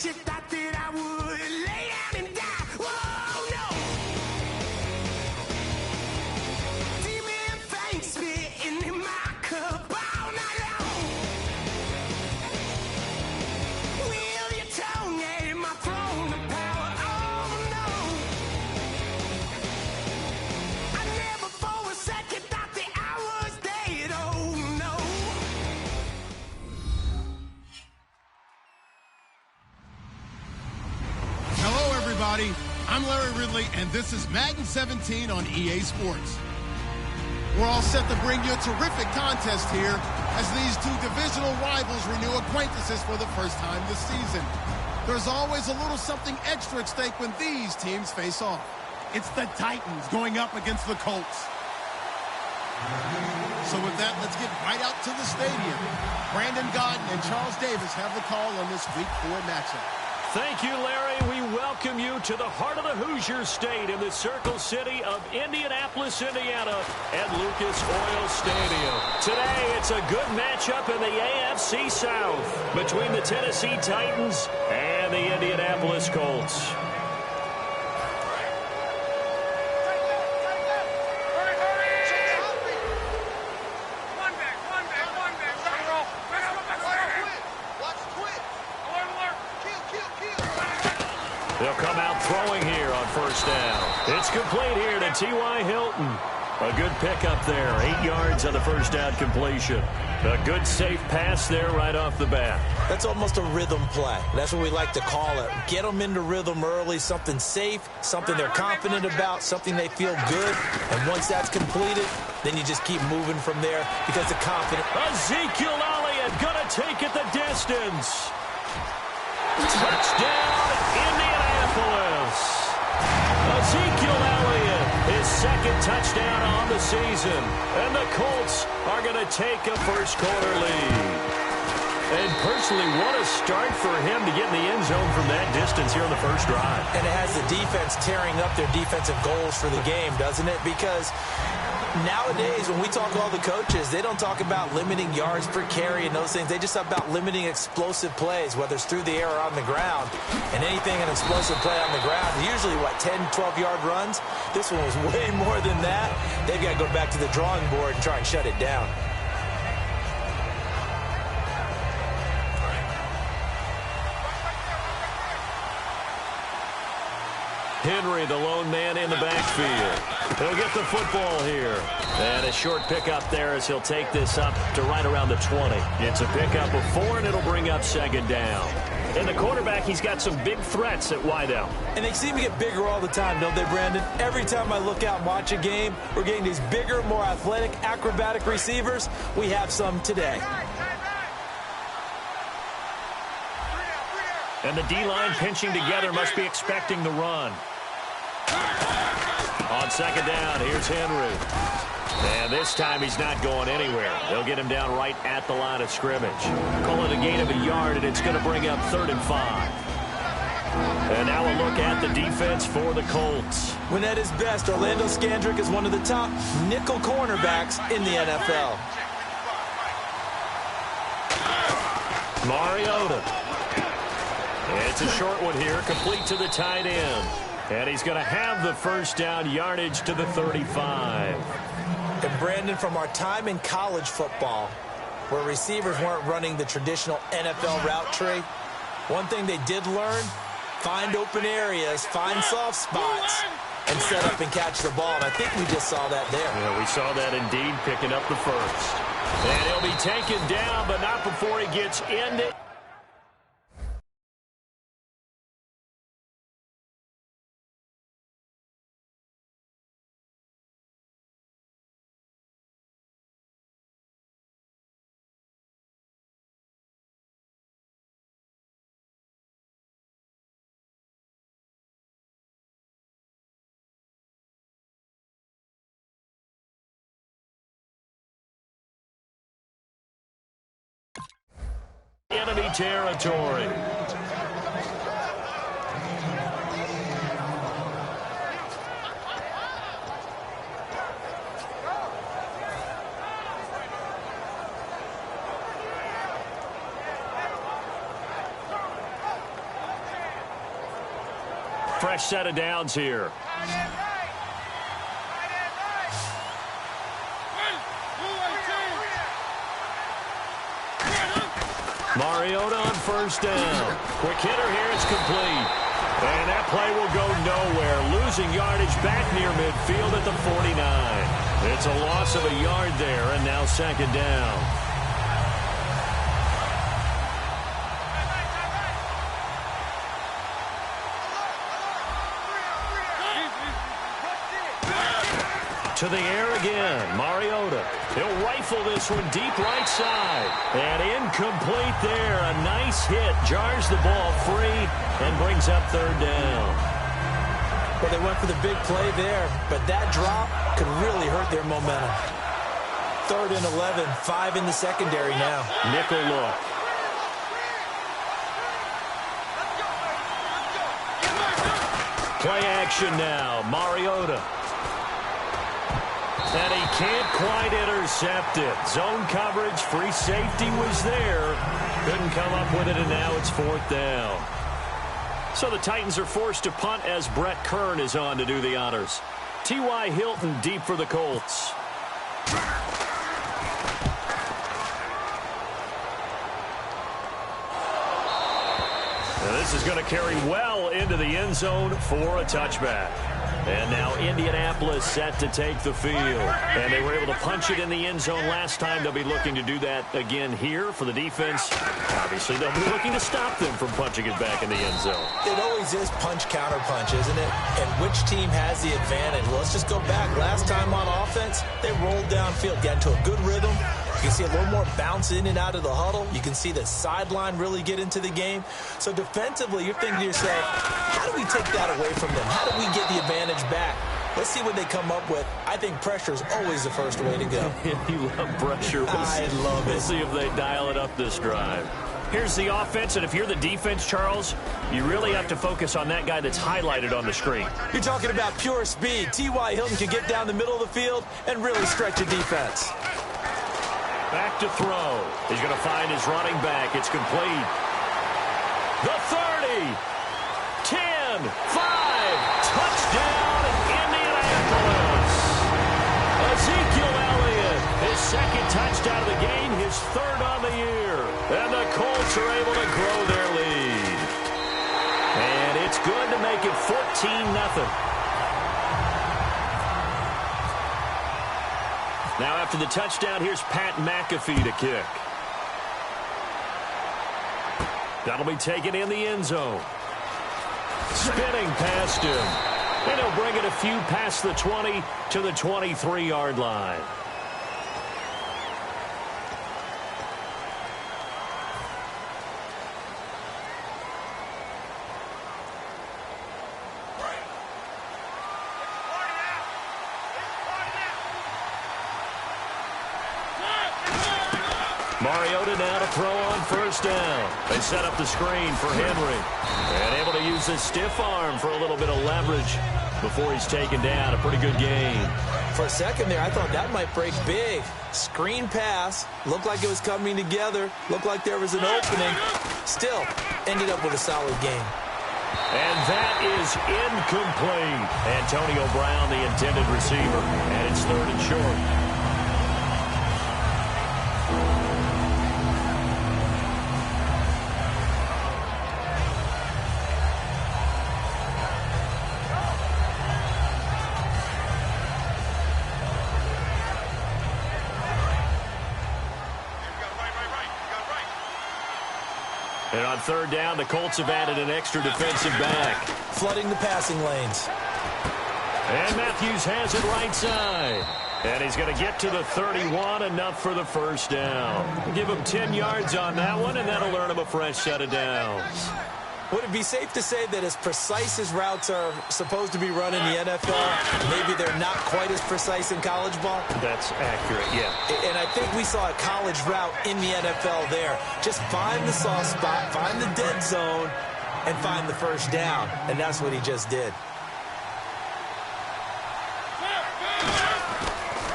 You thought that I would lay down and die. Whoa, no. Demon fangs spitting in my cup all night long. Wheel your tongue at my throne of power. Oh, no. I never for a second thought that I was dead. Oh, no. Everybody, I'm Larry Ridley, and this is Madden 17 on EA Sports. We're all set to bring you a terrific contest here as these two divisional rivals renew acquaintances for the first time this season. There's always a little something extra at stake when these teams face off. It's the Titans going up against the Colts. So with that, let's get right out to the stadium. Brandon Godden and Charles Davis have the call on this Week 4 matchup. Thank you, Larry. We welcome you to the heart of the Hoosier State in the Circle City of Indianapolis, Indiana, at Lucas Oil Stadium. Today, it's a good matchup in the AFC South between the Tennessee Titans and the Indianapolis Colts. They'll come out throwing here on first down. It's complete here to T.Y. Hilton. A good pickup there. 8 yards on the first down completion. A good safe pass there right off the bat. That's almost a rhythm play. That's what we like to call it. Get them into rhythm early, something safe, something they're confident about, something they feel good. And once that's completed, then you just keep moving from there because the confidence. Ezekiel Elliott going to take it the distance. Touchdown, Indianapolis. Ezekiel Elliott, his second touchdown on the season. And the Colts are going to take a first-quarter lead. And personally, what a start for him to get in the end zone from that distance here on the first drive. And it has the defense tearing up their defensive goals for the game, doesn't it? Because nowadays, when we talk to all the coaches, they don't talk about limiting yards per carry and those things. They just talk about limiting explosive plays, whether it's through the air or on the ground. And anything an explosive play on the ground, usually, 10, 12-yard runs? This one was way more than that. They've got to go back to the drawing board and try and shut it down. Henry, the lone man in the backfield. He'll get the football here. And a short pickup there as he'll take this up to right around the 20. It's a pickup of 4, and it'll bring up second down. And the quarterback, he's got some big threats at wideout. And they seem to get bigger all the time, don't they, Brandon? Every time I look out and watch a game, we're getting these bigger, more athletic, acrobatic receivers. We have some today. And the D-line pinching together, must be expecting the run. On second down, here's Henry. And this time he's not going anywhere. They'll get him down right at the line of scrimmage. Call it a gain of a yard, and it's going to bring up 3rd and 5. And now a look at the defense for the Colts. When at his best, Orlando Scandrick is one of the top nickel cornerbacks in the NFL. Mariota. It's a short one here, complete to the tight end. And he's going to have the first down, yardage to the 35. And Brandon, from our time in college football, where receivers weren't running the traditional NFL route tree, one thing they did learn, find open areas, find soft spots, and set up and catch the ball. And I think we just saw that there. Yeah, we saw that indeed, picking up the first. And he'll be taken down, but not before he gets into. Enemy territory. Fresh set of downs here. Mariota on first down. Quick hitter here, it's complete. And that play will go nowhere. Losing yardage back near midfield at the 49. It's a loss of a yard there, and now second down. To the air again, Mariota. He'll rifle this one deep right side. And incomplete there. A nice hit. Jars the ball free and brings up third down. Well, they went for the big play there, but that drop could really hurt their momentum. 3rd and 11, 5 in the secondary now. Nickel look. Play action now. Mariota. And he can't quite intercept it. Zone coverage, free safety was there. Couldn't come up with it, and now it's 4th down. So the Titans are forced to punt as Brett Kern is on to do the honors. T.Y. Hilton deep for the Colts. And this is going to carry well into the end zone for a touchback. And now Indianapolis set to take the field. And they were able to punch it in the end zone last time. They'll be looking to do that again here for the defense. Obviously, they'll be looking to stop them from punching it back in the end zone. It always is punch-counter-punch, isn't it? And which team has the advantage? Well, let's just go back. Last time on offense, they rolled downfield, got into a good rhythm. You can see a little more bounce in and out of the huddle. You can see the sideline really get into the game. So defensively, you're thinking to yourself, how do we take that away from them? How do we get the advantage back? Let's see what they come up with. I think pressure is always the first way to go. You love pressure. I love it. We'll see if they dial it up this drive. Here's the offense, and if you're the defense, Charles, you really have to focus on that guy that's highlighted on the screen. You're talking about pure speed. T.Y. Hilton can get down the middle of the field and really stretch a defense. Back to throw. He's going to find his running back. It's complete. The 30. 10. 5. Touchdown, Indianapolis. Ezekiel Elliott, his second touchdown of the game, his 3rd on the year. And the Colts are able to grow their lead. And it's good to make it 14-0. Now after the touchdown, here's Pat McAfee to kick. That'll be taken in the end zone. Spinning past him. And he'll bring it a few past the 20 to the 23-yard line. Mariota now to throw on first down. They set up the screen for Henry. And able to use his stiff arm for a little bit of leverage before he's taken down. A pretty good game. For a second there, I thought that might break big. Screen pass. Looked like it was coming together. Looked like there was an opening. Still, ended up with a solid game. And that is incomplete. Antonio Brown, the intended receiver. And it's 3rd and short. And on third down, the Colts have added an extra defensive back. Flooding the passing lanes. And Matthews has it right side. And he's going to get to the 31, enough for the first down. Give him 10 yards on that one, and that'll earn him a fresh set of downs. Would it be safe to say that as precise as routes are supposed to be run in the NFL, maybe they're not quite as precise in college ball? That's accurate, yeah. And I think we saw a college route in the NFL there. Just find the soft spot, find the dead zone, and find the first down. And that's what he just did.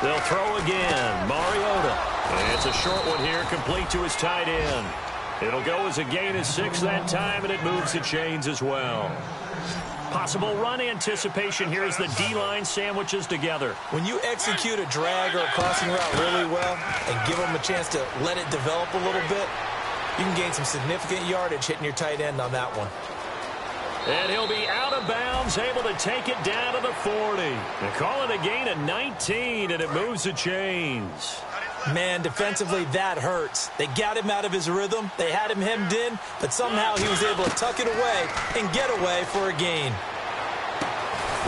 They'll throw again. Mariota. And it's a short one here, complete to his tight end. It'll go as a gain of 6 that time, and it moves the chains as well. Possible run anticipation here as the D-line sandwiches together. When you execute a drag or a crossing route really well and give them a chance to let it develop a little bit, you can gain some significant yardage hitting your tight end on that one. And he'll be out of bounds, able to take it down to the 40. And call it a gain of 19, and it moves the chains. Man, defensively, that hurts. They got him out of his rhythm. They had him hemmed in, but somehow he was able to tuck it away and get away for a gain.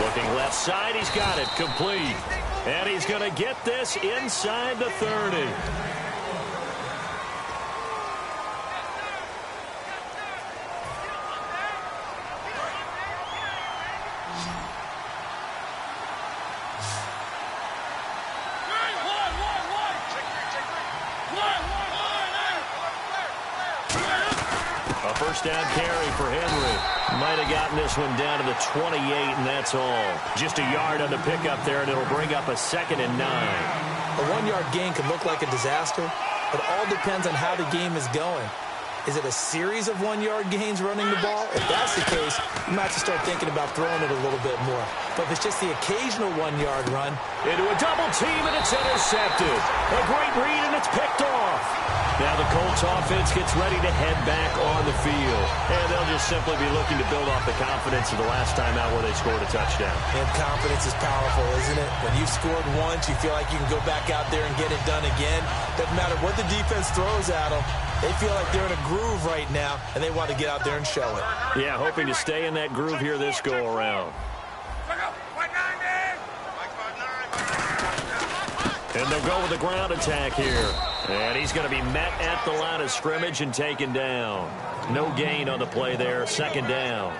Looking left side, he's got it complete. And he's going to get this inside the 30. First down carry for Henry. Might have gotten this one down to the 28, and that's all. Just a yard on the pickup there, and it'll bring up a 2nd and 9. A 1-yard gain can look like a disaster, but all depends on how the game is going. Is it a series of 1-yard gains running the ball? If that's the case, you might have to start thinking about throwing it a little bit more. But if it's just the occasional 1-yard run. Into a double team, and it's intercepted. A great read, and it's picked off. Now the Colts offense gets ready to head back on the field. And they'll just simply be looking to build off the confidence of the last time out where they scored a touchdown. And confidence is powerful, isn't it? When you've scored once, you feel like you can go back out there and get it done again. Doesn't matter what the defense throws at them. They feel like they're in a groove right now, and they want to get out there and show it. Yeah, hoping to stay in that groove here this go-around. And they'll go with the ground attack here. And he's going to be met at the line of scrimmage and taken down. No gain on the play there, 2nd down.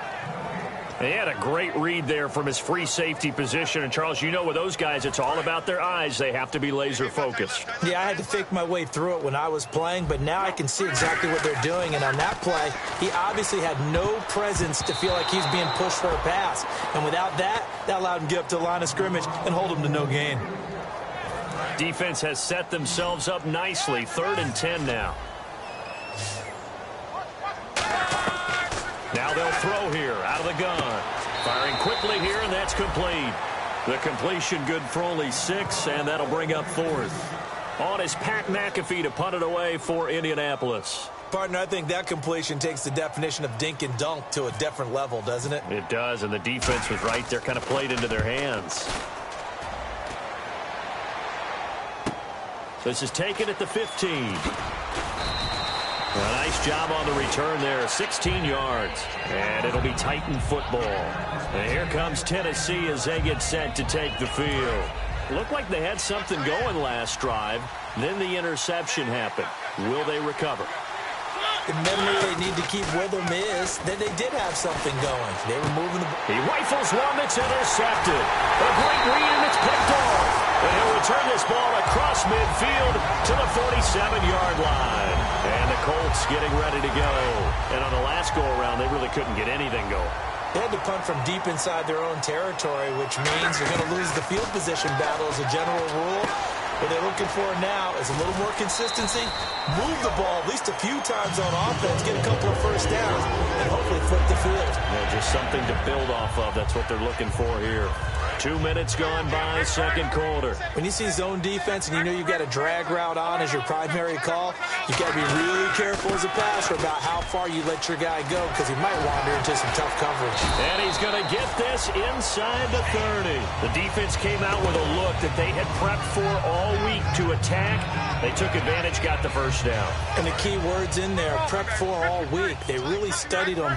And he had a great read there from his free safety position. And, Charles, you know with those guys, it's all about their eyes. They have to be laser-focused. Yeah, I had to fake my way through it when I was playing, but now I can see exactly what they're doing. And on that play, he obviously had no presence to feel like he's being pushed for a pass. And without that, that allowed him to get up to the line of scrimmage and hold him to no gain. Defense has set themselves up nicely. 3rd and 10 now. Now they'll throw here out of the gun. Firing quickly here, and that's complete. The completion good for only 6, and that'll bring up 4th. On is Pat McAfee to punt it away for Indianapolis. Partner, I think that completion takes the definition of dink and dunk to a different level, doesn't it? It does, and the defense was right there, kind of played into their hands. This is taken at the 15. A nice job on the return there, 16 yards. And it'll be Titan football. And here comes Tennessee as they get set to take the field. Looked like they had something going last drive. Then the interception happened. Will they recover? The memory they need to keep with them is that they did have something going. They were moving the ball. He rifles one that's intercepted. A great read, and it's picked off. And he'll return this ball across midfield to the 47-yard line. And the Colts getting ready to go. And on the last go-around, they really couldn't get anything going. They had to punt from deep inside their own territory, which means they're going to lose the field position battle as a general rule. What they're looking for now is a little more consistency, move the ball at least a few times on offense, get a couple of first downs, and hopefully flip the field. Yeah, just something to build off of. That's what they're looking for here. 2 minutes gone by, second quarter. When you see zone defense and you know you've got a drag route on as your primary call, you've got to be really careful as a passer about how far you let your guy go because he might wander into some tough coverage. And he's going to get this inside the 30. The defense came out with a look that they had prepped for all week to attack. They took advantage, got the first down. And the key words in there, prepped for all week. They really studied them,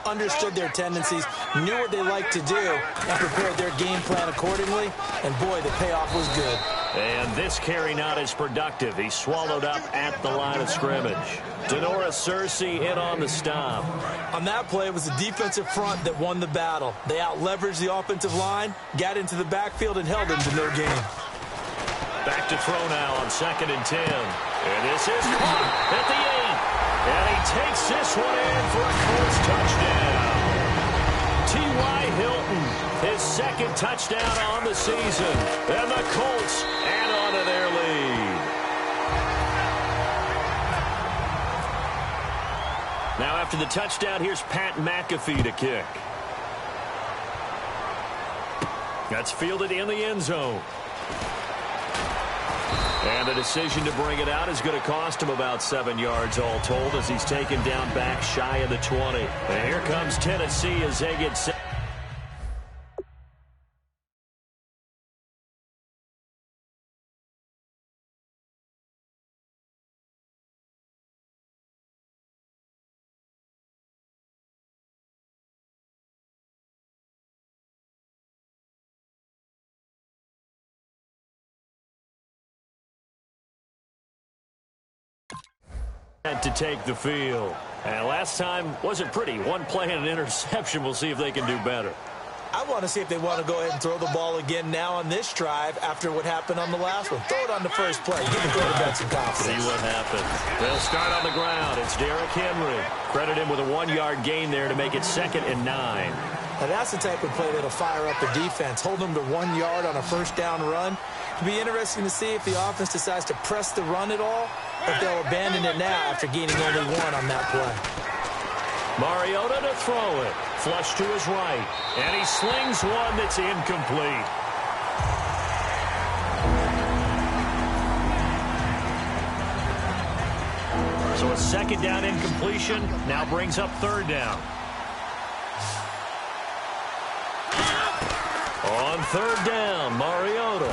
understood their tendencies, knew what they liked to do, and prepared their game plan accordingly. And boy, the payoff was good. And this carry not as productive. He swallowed up at the line of scrimmage. DoomedCrusader's in on the stop. On that play, it was the defensive front that won the battle. They out-leveraged the offensive line, got into the backfield, and held them to no gain. Back to throw now on 2nd and 10. And this is caught at the 8. And he takes this one in for a Colts touchdown. T.Y. Hilton, his second touchdown on the season. And the Colts add on to their lead. Now after the touchdown, here's Pat McAfee to kick. That's fielded in the end zone. And the decision to bring it out is going to cost him about 7 yards all told as he's taken down back shy of the 20. And here comes Tennessee as they get set. To take the field. And last time wasn't pretty. One play and an interception. We'll see if they can do better. I want to see if they want to go ahead and throw the ball again now on this drive after what happened on the last one. Throw it on the first play. Give the quarterback some confidence. See what happens. They'll start on the ground. It's Derrick Henry. Credit him with a 1-yard gain there to make it 2nd and 9. Now that's the type of play that'll fire up the defense. Hold them to 1 yard on a first down run. It'll be interesting to see if the offense decides to press the run at all, or if they'll abandon it now after gaining only 1 on that play. Mariota to throw it. Flush to his right. And he slings one that's incomplete. So a 2nd down incompletion now brings up 3rd down. On 3rd down, Mariota.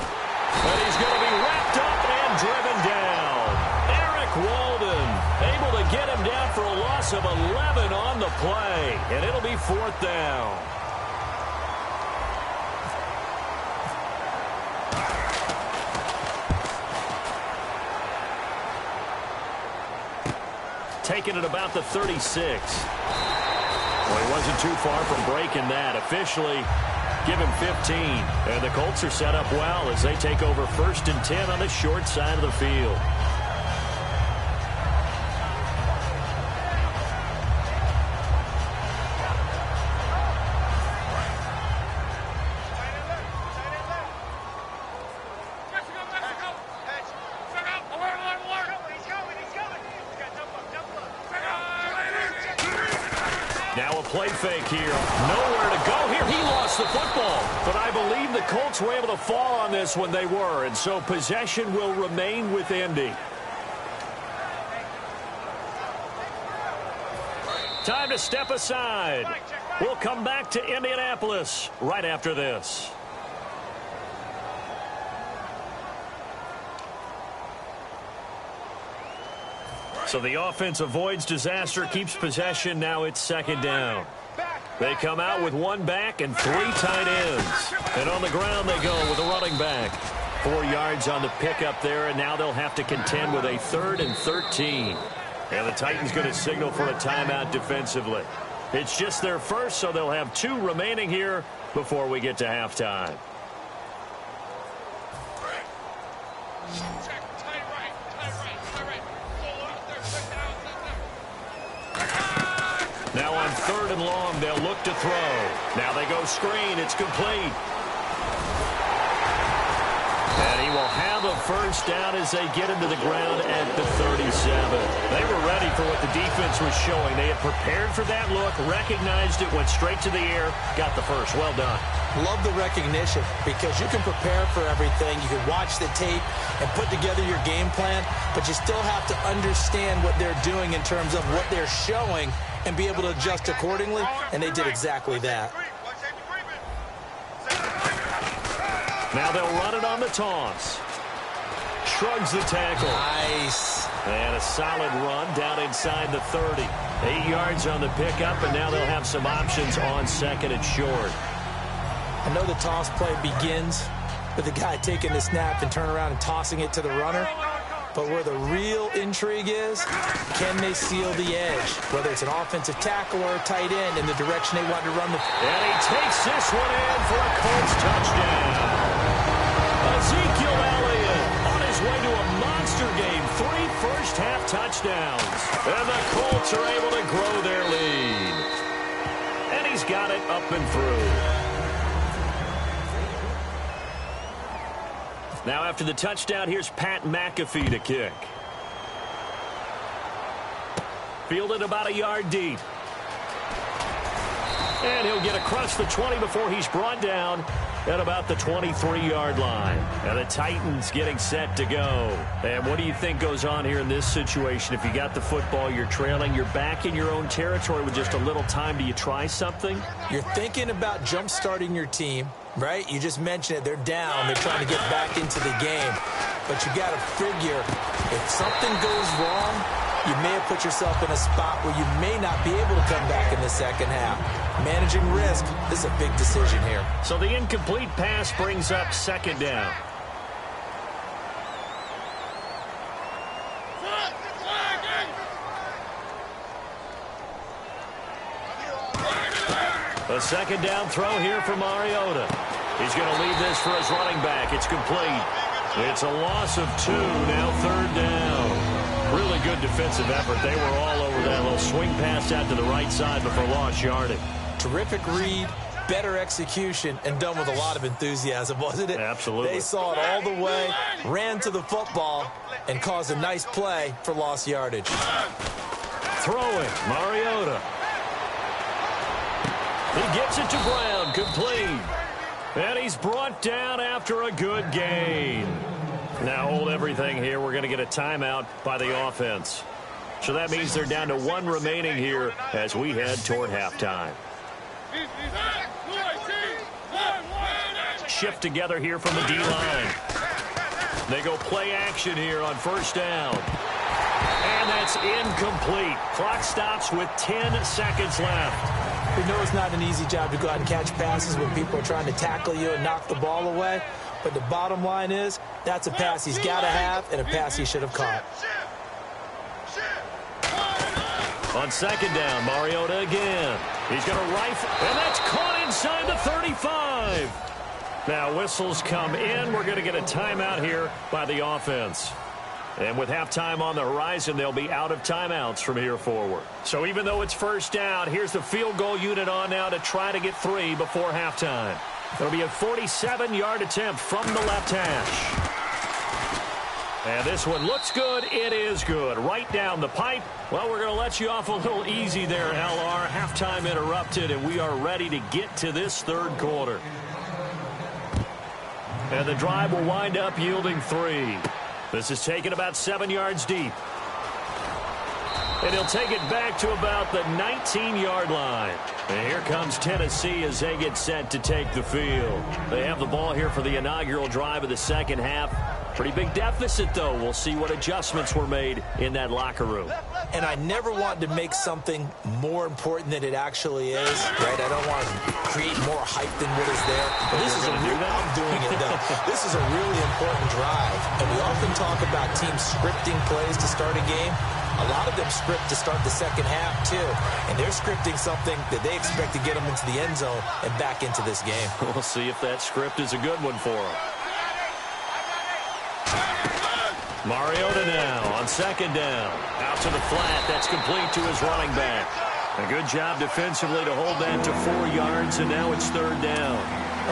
But he's going to be wrapped up and driven down. Eric Walden able to get him down for a loss of 11 on the play. And it'll be 4th down. Taking it about the 36. Well, he wasn't too far from breaking that. Officially, give him 15. And the Colts are set up well as they take over 1st and 10 on the short side of the field. Now a play fake here. Nowhere to go here. He lost the football. But I believe the Colts were able to fall on this when they were. And so possession will remain with Indy. Time to step aside. We'll come back to Indianapolis right after this. So the offense avoids disaster, keeps possession. Now it's 2nd down. They come out with 1 back and 3 tight ends. And on the ground they go with a running back. 4 yards on the pickup there, and now they'll have to contend with a 3rd and 13. And the Titans going to signal for a timeout defensively. It's just their first, so they'll have 2 remaining here before we get to halftime. Now on 3rd and long, they'll look to throw. Now they go screen. It's complete. And he will have have a first down as they get into the ground at the 37. They were ready for what the defense was showing. They had prepared for that look, recognized it, went straight to the air, got the first. Well done. Love the recognition because you can prepare for everything. You can watch the tape and put together your game plan, but you still have to understand what they're doing in terms of what they're showing and be able to adjust accordingly, and they did exactly that. Now they'll run it on the toss. Shrugs the tackle. Nice. And a solid run down inside the 30. 8 yards on the pickup, and now they'll have some options on second and short. I know the toss play begins with the guy taking the snap and turn around and tossing it to the runner. But where the real intrigue is, can they seal the edge? Whether it's an offensive tackle or a tight end in the direction they want to run the... And he takes this one in for a Colts touchdown. Ezekiel Elliott on his way to a monster game. 3 first-half touchdowns. And the Colts are able to grow their lead. And he's got it up and through. Now after the touchdown, here's Pat McAfee to kick. Fielded about a yard deep. And he'll get across the 20 before he's brought down at about the 23-yard line. And the Titans getting set to go. And what do you think goes on here in this situation? If you got the football, you're trailing, you're back in your own territory with just a little time. Do you try something? You're thinking about jump-starting your team, right? You just mentioned it. They're down. They're trying to get back into the game. But you got to figure if something goes wrong, you may have put yourself in a spot where you may not be able to come back in the second half. Managing risk, this is a big decision here. So the incomplete pass brings up second down. A second down throw here for Mariota. He's going to leave this for his running back. It's complete. It's a loss of 2, now third down. Really good defensive effort. They were all over that little swing pass out to the right side before lost yardage. Terrific read, better execution, and done with a lot of enthusiasm, wasn't it? Absolutely. They saw it all the way, ran to the football, and caused a nice play for lost yardage. Throwing, Mariota. He gets it to Brown, complete. And he's brought down after a good gain. Now hold everything here. We're going to get a timeout by the offense. So that means they're down to 1 remaining here as we head toward halftime. Shift together here from the D-line. They go play action here on first down. And that's incomplete. Clock stops with 10 seconds left. We know it's not an easy job to go out and catch passes when people are trying to tackle you and knock the ball away. But the bottom line is, that's a pass he's got to have and a pass he should have caught. On second down, Mariota again. He's going to rifle, and that's caught inside the 35. Now whistles come in. We're going to get a timeout here by the offense. And with halftime on the horizon, they'll be out of timeouts from here forward. So even though it's first down, here's the field goal unit on now to try to get 3 before halftime. It'll be a 47-yard attempt from the left hash. And this one looks good. It is good. Right down the pipe. Well, we're going to let you off a little easy there, LR. Halftime interrupted, and we are ready to get to this third quarter. And the drive will wind up yielding 3. This is taken about 7 yards deep. And he'll take it back to about the 19-yard line. And here comes Tennessee as they get set to take the field. They have the ball here for the inaugural drive of the second half. Pretty big deficit, though. We'll see what adjustments were made in that locker room. And I never want to make something more important than it actually is, right? I don't want to create more hype than what is there. But this is I'm doing it, though. This is a really important drive. And we often talk about teams scripting plays to start a game. A lot of them script to start the second half, too. And they're scripting something that they expect to get them into the end zone and back into this game. We'll see if that script is a good one for them. Mariota now on second down. Out to the flat. That's complete to his running back. A good job defensively to hold that to 4 yards, and now it's third down.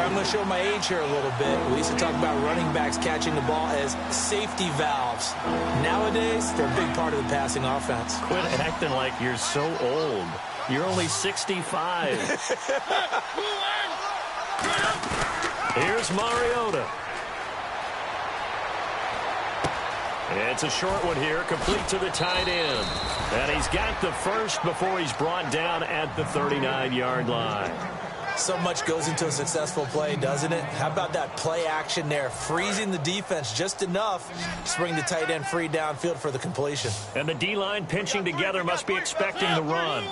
I'm going to show my age here a little bit. We used to talk about running backs catching the ball as safety valves. Nowadays, they're a big part of the passing offense. Quit acting like you're so old. You're only 65. Here's Mariota. It's a short one here, complete to the tight end. And he's got the first before he's brought down at the 39-yard line. So much goes into a successful play, doesn't it? How about that play action there, freezing the defense just enough to bring the tight end free downfield for the completion. And the D-line pinching together must be expecting the run.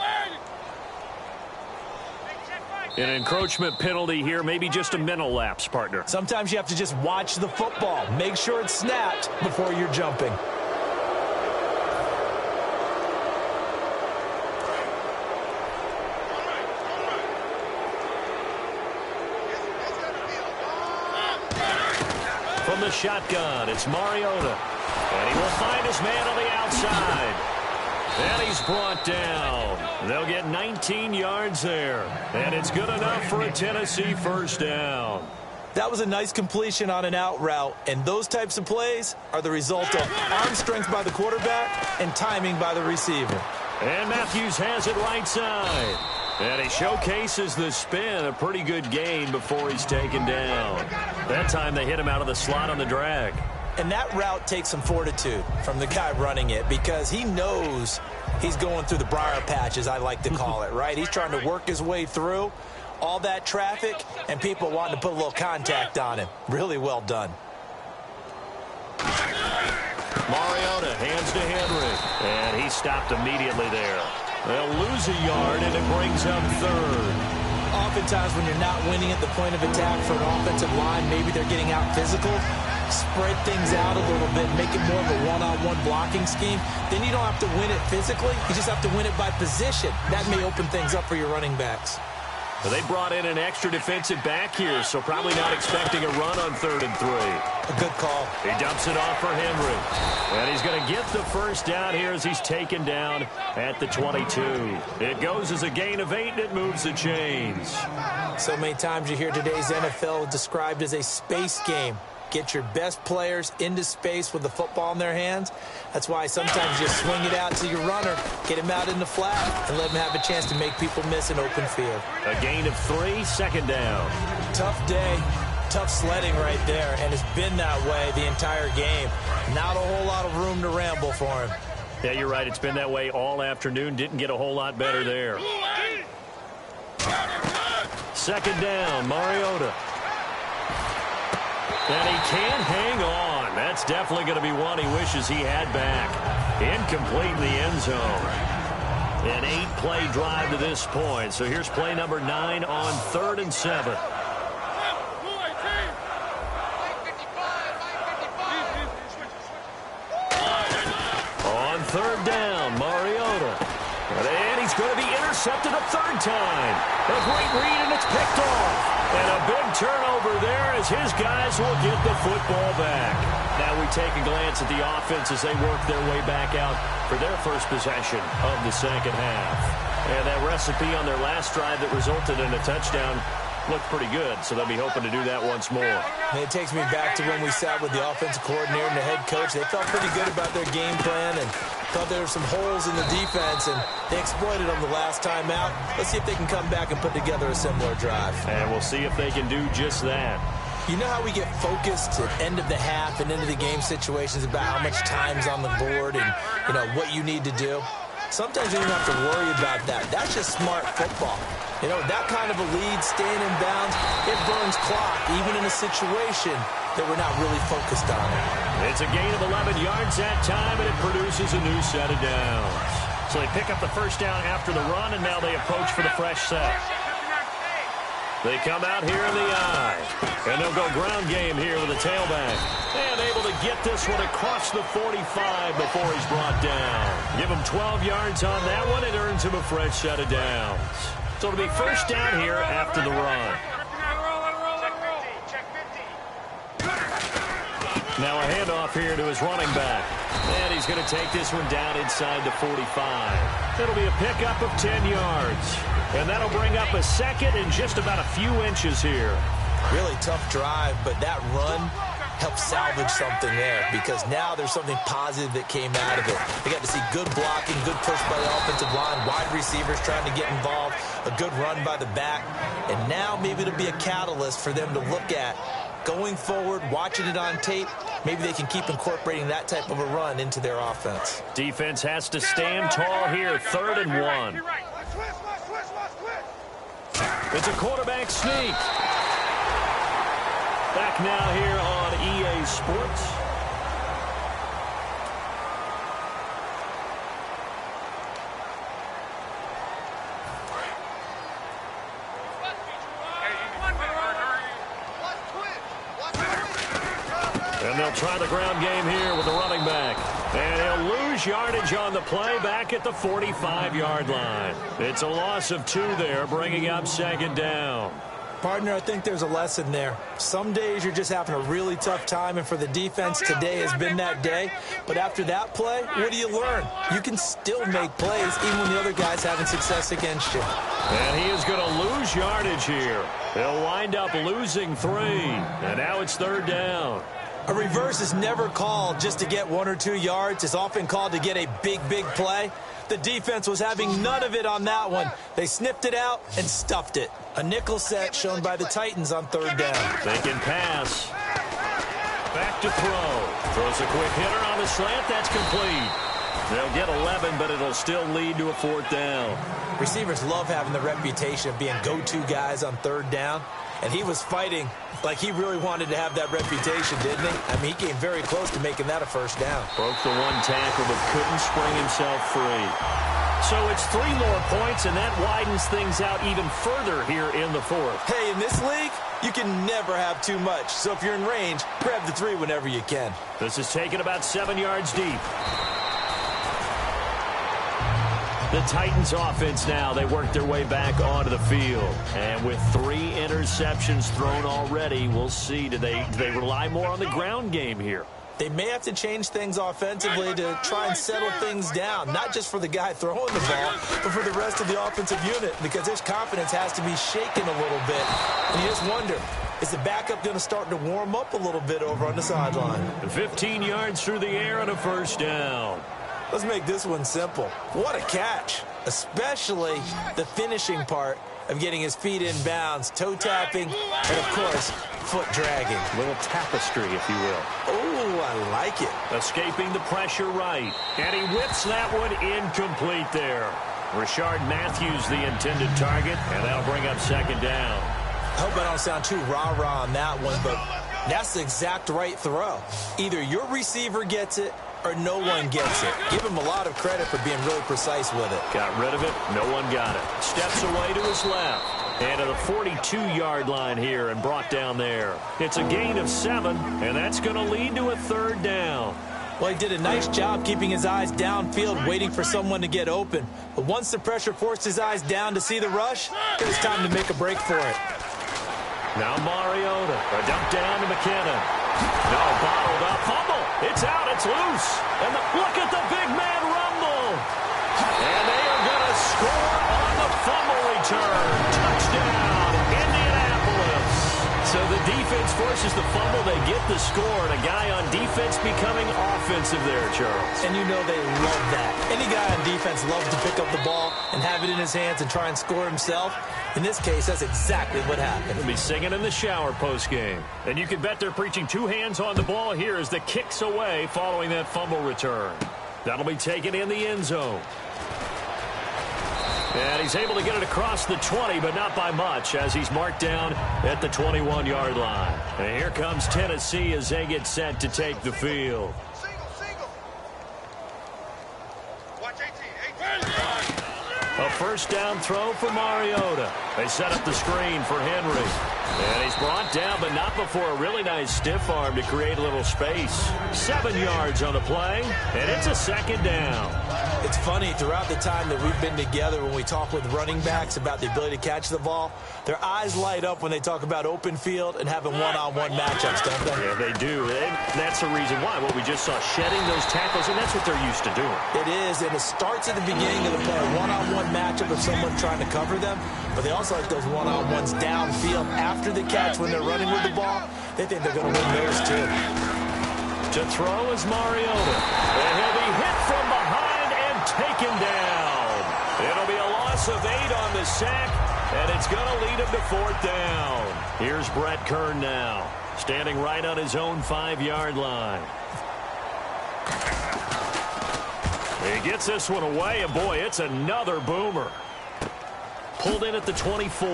An encroachment penalty here, maybe just a mental lapse, partner. Sometimes you have to just watch the football. Make sure it's snapped before you're jumping. From the shotgun, it's Mariota. And he will find his man on the outside. And he's brought down. They'll get 19 yards there. And it's good enough for a Tennessee first down. That was a nice completion on an out route. And those types of plays are the result of arm strength by the quarterback and timing by the receiver. And Matthews has it right side. And he showcases the spin. A pretty good gain before he's taken down. That time they hit him out of the slot on the drag. And that route takes some fortitude from the guy running it because he knows he's going through the briar patch, as I like to call it, right? He's trying to work his way through all that traffic and people wanting to put a little contact on him. Really well done. Mariota hands to Henry. And he stopped immediately there. They'll lose a yard, and it brings up third. Oftentimes when you're not winning at the point of attack for an offensive line, maybe they're getting out physical, spread things out a little bit, make it more of a one-on-one blocking scheme. Then you don't have to win it physically. You just have to win it by position. That may open things up for your running backs. Well, they brought in an extra defensive back here, so probably not expecting a run on 3rd and 3. A good call. He dumps it off for Henry. And he's going to get the first down here as he's taken down at the 22. It goes as a gain of 8, and it moves the chains. So many times you hear today's NFL described as a space game. Get your best players into space with the football in their hands. That's why sometimes you swing it out to your runner, get him out in the flat, and let him have a chance to make people miss an open field. A gain of 3, 2nd down. Tough day, tough sledding right there, and it's been that way the entire game. Not a whole lot of room to ramble for him. Yeah, you're right. It's been that way all afternoon. Didn't get a whole lot better there. 2nd down, Mariota. And he can't hang on. That's definitely going to be one he wishes he had back. Incomplete in the end zone. An 8-play drive to this point. So here's play number 9 on 3rd and 7. On 3rd down, Mariota. And he's going to be intercepted a 3rd time. A great read, and it's picked off. And a big turnover there as his guys will get the football back. Now we take a glance at the offense as they work their way back out for their first possession of the 2nd half. And that recipe on their last drive that resulted in a touchdown looked pretty good, so they'll be hoping to do that once more. And it takes me back to when we sat with the offensive coordinator and the head coach. They felt pretty good about their game plan and thought there were some holes in the defense, and they exploited them the last time out. Let's see if they can come back and put together a similar drive. And we'll see if they can do just that. You know how we get focused at end of the half and into the game situations about how much time's on the board and, you know, what you need to do? Sometimes you don't have to worry about that. That's just smart football. You know, that kind of a lead, staying in bounds, it burns clock, even in a situation that we're not really focused on it. It's a gain of 11 yards that time, and it produces a new set of downs. So they pick up the first down after the run, and now they approach for the fresh set. They come out here in the eye, and they'll go ground game here with a tailback. And able to get this one across the 45 before he's brought down. Give him 12 yards on that one. It earns him a fresh set of downs. So it'll be first down here after the run. Now a handoff here to his running back. And he's going to take this one down inside the 45. It'll be a pickup of 10 yards. And that'll bring up a 2nd and just about a few inches here. Really tough drive, but that run helped salvage something there because now there's something positive that came out of it. They got to see good blocking, good push by the offensive line, wide receivers trying to get involved, a good run by the back, and now maybe it'll be a catalyst for them to look at going forward, watching it on tape. Maybe they can keep incorporating that type of a run into their offense. Defense has to stand tall here, 3rd and 1. It's a quarterback sneak. Back now here on EA Sports. And they'll try the ground game here with the running back. And he'll lose yardage on the play back at the 45-yard line. It's a loss of 2 there, bringing up 2nd down. Partner, I think there's a lesson there. Some days you're just having a really tough time, and for the defense, today has been that day. But after that play, what do you learn? You can still make plays even when the other guy's having success against you. And he is going to lose yardage here. He'll wind up losing 3. And now it's 3rd down. A reverse is never called just to get 1 or 2 yards. It's often called to get a big play. The defense was having none of it on that one. They sniffed it out and stuffed it. A nickel set shown by the Titans on 3rd down. They can pass. Back to throw. Throws a quick hitter on the slant. That's complete. They'll get 11, but it'll still lead to a 4th down. Receivers love having the reputation of being go-to guys on 3rd down. And he was fighting like he really wanted to have that reputation, didn't he? I mean, he came very close to making that a 1st down. Broke the 1 tackle, but couldn't spring himself free. So it's 3 more points, and that widens things out even further here in the 4th. Hey, in this league, you can never have too much. So if you're in range, grab the 3 whenever you can. This is taken about 7 yards deep. The Titans offense now, they work their way back onto the field. And with 3 interceptions thrown already, we'll see, do they rely more on the ground game here? They may have to change things offensively to try and settle things down, not just for the guy throwing the ball, but for the rest of the offensive unit, because his confidence has to be shaken a little bit. And you just wonder, is the backup going to start to warm up a little bit over on the sideline? 15 yards through the air and a 1st down. Let's make this one simple. What a catch, especially the finishing part of getting his feet in bounds, toe tapping, and, of course, foot dragging. A little tapestry, if you will. Oh, I like it. Escaping the pressure right. And he whips that one incomplete there. Rashard Matthews, the intended target, and that'll bring up 2nd down. I hope I don't sound too rah-rah on that one, but that's the exact right throw. Either your receiver gets it or no one gets it. Give him a lot of credit for being really precise with it. Got rid of it. No one got it. Steps away to his left. And at the 42-yard line here and brought down there. It's a gain of 7, and that's going to lead to a 3rd down. Well, he did a nice job keeping his eyes downfield, waiting for someone to get open. But once the pressure forced his eyes down to see the rush, it was time to make a break for it. Now Mariota. A dump down to McKinnon. No, bottled up. Fumble. It's out. It's loose. And look at the big man rumble. And they are going to score on the fumble return. Touchdown, Indianapolis. So the defense forces the fumble. They get the score. And a guy on defense becoming offensive there, Charles. And you know they love that. Any guy on defense loves to pick up the ball and have it in his hands and try and score himself. In this case, that's exactly what happened. They'll be singing in the shower postgame. And you can bet they're preaching 2 hands on the ball here as the kick's away following that fumble return. That'll be taken in the end zone. And he's able to get it across the 20, but not by much, as he's marked down at the 21-yard line. And here comes Tennessee as they get set to take the field. A 1st down throw for Mariota. They set up the screen for Henry. And he's brought down, but not before a really nice stiff arm to create a little space. 7 yards on the play, and it's a 2nd down. It's funny, throughout the time that we've been together, when we talk with running backs about the ability to catch the ball, their eyes light up when they talk about open field and having one-on-one matchups, don't they? Yeah, they do. And that's the reason why. What we just saw, shedding those tackles, and that's what they're used to doing. It is, and it starts at the beginning of the play, a one-on-one matchup of someone trying to cover them. but they also like those one-on-ones downfield after the catch when they're running with the ball. They think they're going to win those too. To throw is Mariota. And he'll be hit from behind and taken down. It'll be a loss of 8 on the sack, and it's going to lead him to 4th down. Here's Brett Kern now, standing right on his own 5-yard line. He gets this one away, and boy, it's another boomer. Pulled in at the 24.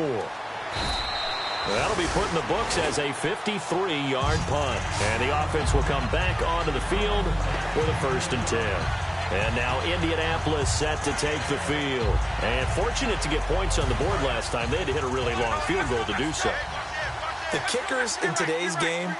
That'll be put in the books as a 53-yard punt. And the offense will come back onto the field with a 1st and 10. And now Indianapolis set to take the field. And fortunate to get points on the board last time. They had to hit a really long field goal to do so. The kickers in today's game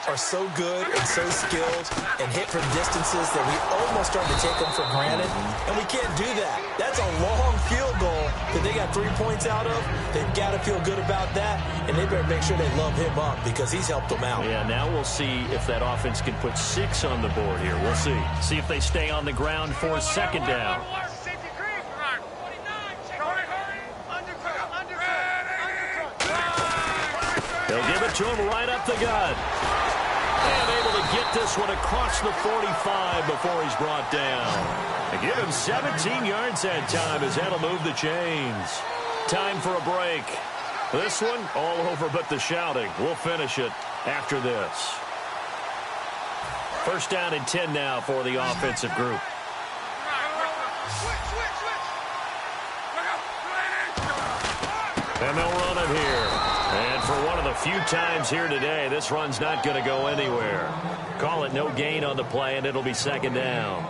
are so good and so skilled and hit from distances that we almost start to take them for granted, and we can't do that. That's a long field goal that they got 3 points out of. They've got to feel good about that, and they better make sure they love him up because he's helped them out. Yeah, now we'll see if that offense can put 6 on the board here. We'll see. See if they stay on the ground for 2nd down. They'll give it to him right up the gut. And able to get this one across the 45 before he's brought down. They give him 17 yards that time as that'll move the chains. Time for a break. This one all over but the shouting. We'll finish it after this. 1st down and 10 now for the offensive group. And they'll run it here. And for one of the few times here today, this run's not going to go anywhere. Call it no gain on the play, and it'll be 2nd down.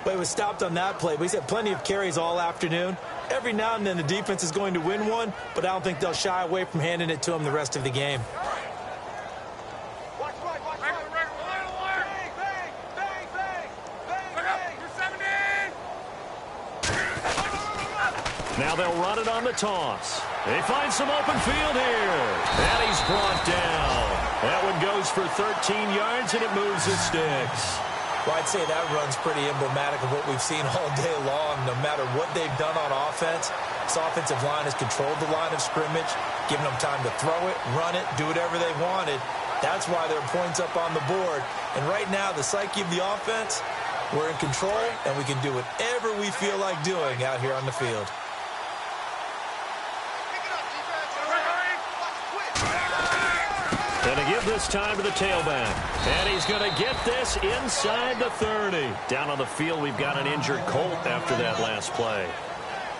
Well, he was stopped on that play, but he's had plenty of carries all afternoon. Every now and then the defense is going to win one, but I don't think they'll shy away from handing it to him the rest of the game. Now they'll run it on the toss. They find some open field here. And he's brought down. That one goes for 13 yards, and it moves the sticks. Well, I'd say that run's pretty emblematic of what we've seen all day long. No matter what they've done on offense, this offensive line has controlled the line of scrimmage, given them time to throw it, run it, do whatever they wanted. That's why there are points up on the board. And right now, the psyche of the offense, we're in control, and we can do whatever we feel like doing out here on the field. And to give this time to the tailback. And he's going to get this inside the 30. Down on the field, we've got an injured Colt after that last play.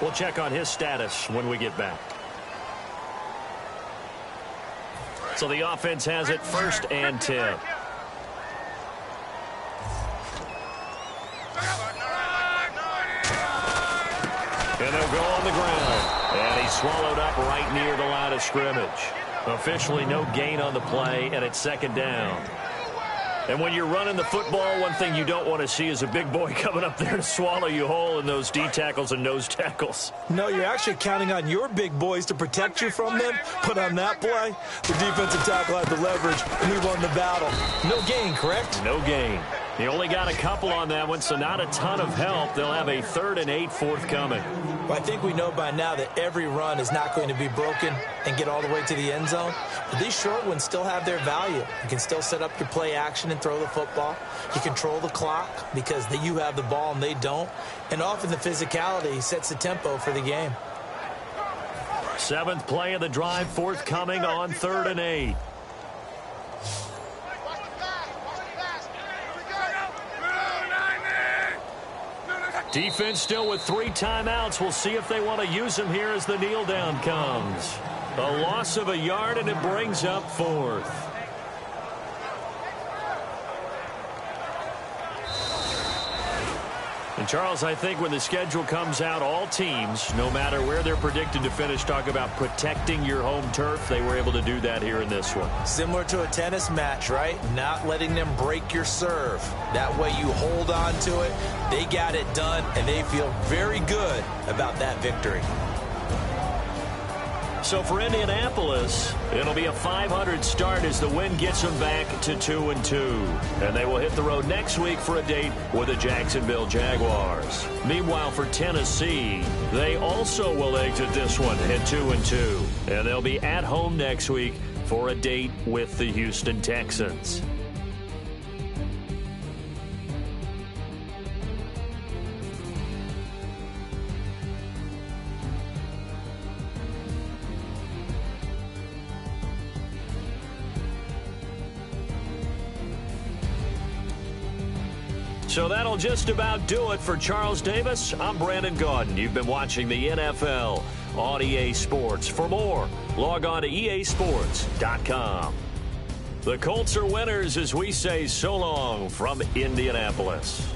We'll check on his status when we get back. So the offense has it 1st and 10. And they'll go on the ground. And he's swallowed up right near the line of scrimmage. Officially no gain on the play, and it's 2nd down. And when you're running the football, one thing you don't want to see is a big boy coming up there to swallow you whole in those D tackles and nose tackles. No, you're actually counting on your big boys to protect you from them. But on that play, the defensive tackle had the leverage, and he won the battle. No gain, correct? No gain. He only got a couple on that one, so not a ton of help. They'll have a 3rd and 8 forthcoming. Well, I think we know by now that every run is not going to be broken and get all the way to the end zone. But these short ones still have their value. You can still set up your play action and throw the football. You control the clock because you have the ball and they don't. And often the physicality sets the tempo for the game. 7th play of the drive forthcoming on 3rd and 8. Defense still with 3 timeouts. We'll see if they want to use them here as the kneel down comes. A loss of a yard, and it brings up 4th. And Charles, I think when the schedule comes out, all teams, no matter where they're predicted to finish, talk about protecting your home turf. They were able to do that here in this one. Similar to a tennis match, right? Not letting them break your serve. That way you hold on to it. They got it done, and they feel very good about that victory. So for Indianapolis, it'll be a 500 start as the win gets them back to 2-2. And they will hit the road next week for a date with the Jacksonville Jaguars. Meanwhile, for Tennessee, they also will exit this one at 2-2. And they'll be at home next week for a date with the Houston Texans. So that'll just about do it for Charles Davis. I'm Brandon Gaudin. You've been watching the NFL on EA Sports. For more, log on to easports.com. The Colts are winners as we say so long from Indianapolis.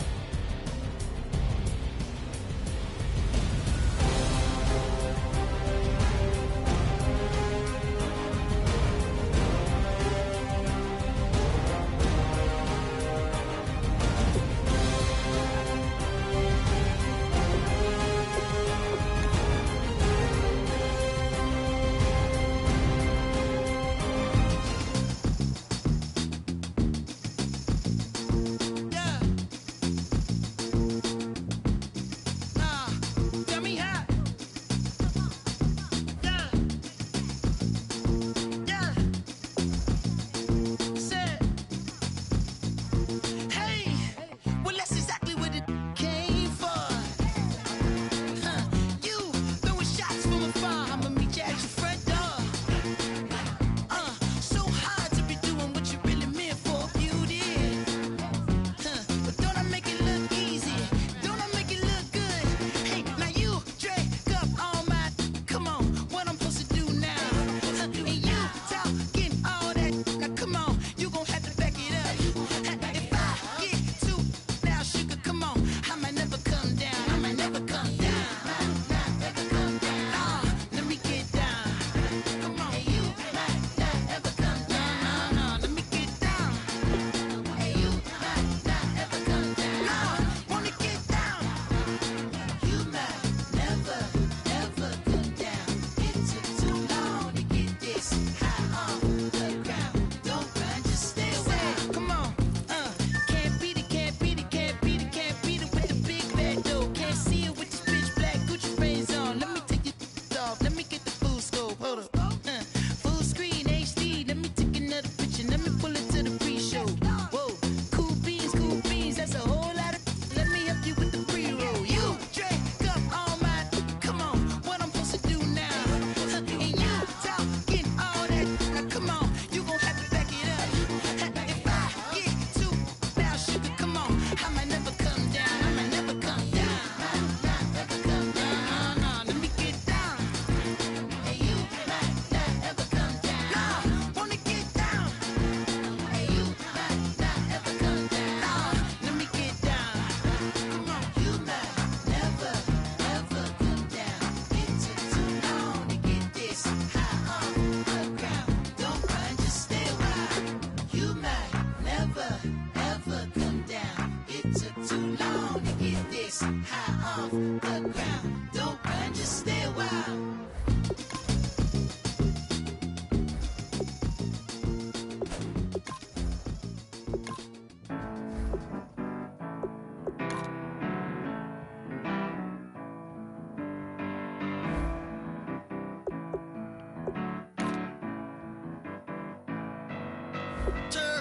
Turn